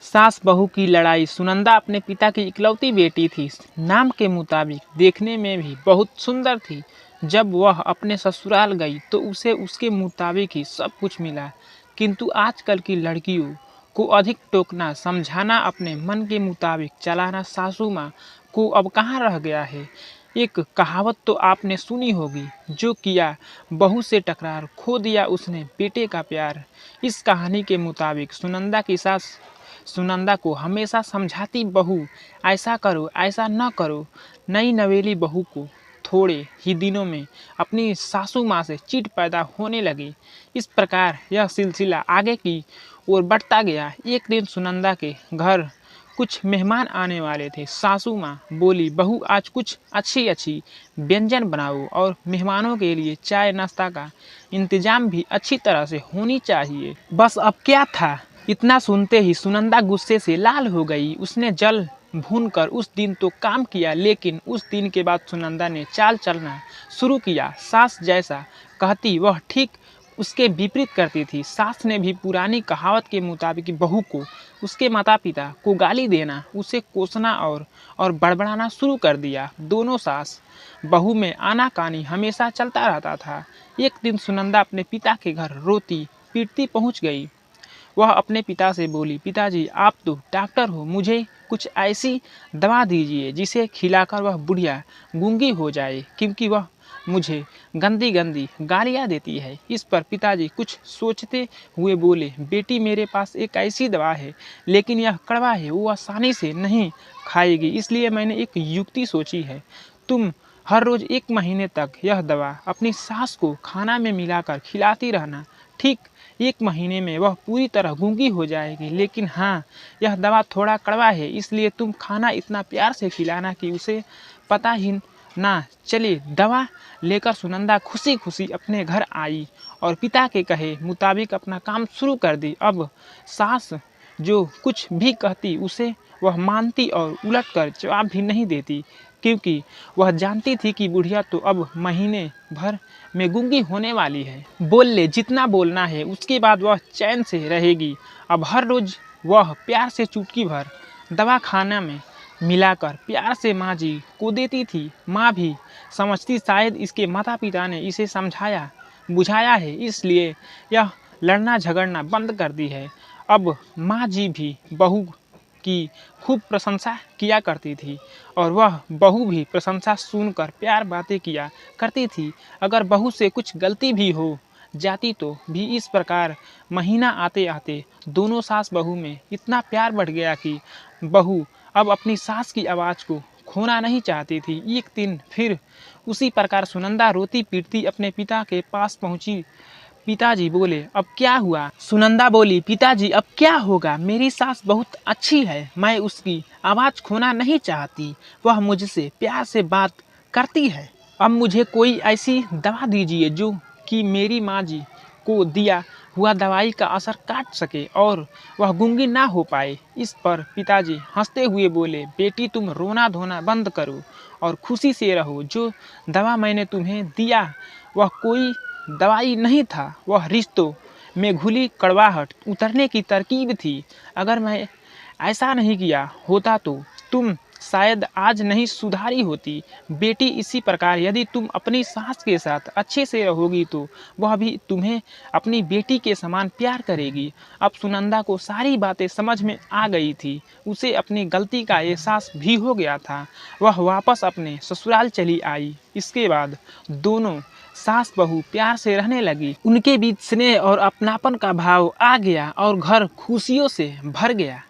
सास बहू की लड़ाई। सुनंदा अपने पिता की इकलौती बेटी थी। नाम के मुताबिक देखने में भी बहुत सुंदर थी। जब वह अपने ससुराल गई तो उसे उसके मुताबिक ही सब कुछ मिला। किंतु आजकल की लड़कियों को अधिक टोकना, समझाना, अपने मन के मुताबिक चलाना सासू माँ को अब कहाँ रह गया है। एक कहावत तो आपने सुनी होगी, जो किया बहू से टकरार, खो दिया उसने बेटे का प्यार। इस कहानी के मुताबिक सुनंदा की सास सुनंदा को हमेशा समझाती, बहू ऐसा करो, ऐसा न करो। नई नवेली बहू को थोड़े ही दिनों में अपनी सासू माँ से चिढ़ पैदा होने लगी। इस प्रकार यह सिलसिला आगे की ओर बढ़ता गया। एक दिन सुनंदा के घर कुछ मेहमान आने वाले थे। सासू माँ बोली, बहू आज कुछ अच्छी अच्छी व्यंजन बनाओ और मेहमानों के लिए चाय नाश्ता का इंतजाम भी अच्छी तरह से होनी चाहिए। बस अब क्या था, इतना सुनते ही सुनंदा गुस्से से लाल हो गई। उसने जल भूनकर उस दिन तो काम किया, लेकिन उस दिन के बाद सुनंदा ने चाल चलना शुरू किया। सास जैसा कहती वह ठीक उसके विपरीत करती थी। सास ने भी पुरानी कहावत के मुताबिक बहू को उसके माता पिता को गाली देना, उसे कोसना और बड़बड़ाना शुरू कर दिया। दोनों सास बहू में आनाकानी हमेशा चलता रहता था। एक दिन सुनंदा अपने पिता के घर रोती पीटती पहुंच गई। वह अपने पिता से बोली, पिताजी आप तो डॉक्टर हो, मुझे कुछ ऐसी दवा दीजिए जिसे खिलाकर वह बुढ़िया गूंगी हो जाए, क्योंकि वह मुझे गंदी गंदी गालियाँ देती है। इस पर पिताजी कुछ सोचते हुए बोले, बेटी मेरे पास एक ऐसी दवा है, लेकिन यह कड़वा है, वो आसानी से नहीं खाएगी, इसलिए मैंने एक युक्ति सोची है। तुम हर रोज़ 1 महीने तक यह दवा अपनी सास को खाना में मिलाकर खिलाती रहना। ठीक 1 महीने में वह पूरी तरह गूंगी हो जाएगी। लेकिन हाँ, यह दवा थोड़ा कड़वा है, इसलिए तुम खाना इतना प्यार से खिलाना कि उसे पता ही ना चले। दवा लेकर सुनंदा खुशी खुशी अपने घर आई और पिता के कहे मुताबिक अपना काम शुरू कर दी। अब सास जो कुछ भी कहती उसे वह मानती और उलटकर जवाब भी नहीं देती, क्योंकि वह जानती थी कि बुढ़िया तो अब महीने भर में गूंगी होने वाली है। बोल ले जितना बोलना है, उसके बाद वह चैन से रहेगी। अब हर रोज़ वह प्यार से चुटकी भर दवा खाना में मिलाकर प्यार से माँ जी को देती थी। माँ भी समझती शायद इसके माता पिता ने इसे समझाया बुझाया है, इसलिए यह लड़ना झगड़ना बंद कर दी है। अब माँ जी भी बहू की खूब प्रशंसा किया करती थी और वह बहू भी प्रशंसा सुनकर प्यार बातें किया करती थी। अगर बहू से कुछ गलती भी हो जाती तो भी इस प्रकार महीना आते आते दोनों सास बहू में इतना प्यार बढ़ गया कि बहू अब अपनी सास की आवाज़ को खोना नहीं चाहती थी। एक दिन फिर उसी प्रकार सुनंदा रोती पीटती अपने पिता के पास पहुंची। पिताजी बोले, अब क्या हुआ? सुनंदा बोली, पिताजी अब क्या होगा, मेरी सास बहुत अच्छी है, मैं उसकी आवाज़ खोना नहीं चाहती, वह मुझसे प्यार से बात करती है। अब मुझे कोई ऐसी दवा दीजिए जो कि मेरी माँ जी को दिया हुआ दवाई का असर काट सके और वह गूंगी ना हो पाए। इस पर पिताजी हंसते हुए बोले, बेटी तुम रोना धोना बंद करो और खुशी से रहो। जो दवा मैंने तुम्हें दिया वह कोई दवाई नहीं था, वह रिश्तों में घुली कड़वाहट उतरने की तरकीब थी। अगर मैं ऐसा नहीं किया होता तो तुम शायद आज नहीं सुधारी होती। बेटी इसी प्रकार यदि तुम अपनी सास के साथ अच्छे से रहोगी तो वह भी तुम्हें अपनी बेटी के समान प्यार करेगी। अब सुनंदा को सारी बातें समझ में आ गई थी। उसे अपनी गलती का एहसास भी हो गया था। वह वापस अपने ससुराल चली आई। इसके बाद दोनों सास बहू प्यार से रहने लगी। उनके बीच स्नेह और अपनापन का भाव आ गया और घर खुशियों से भर गया।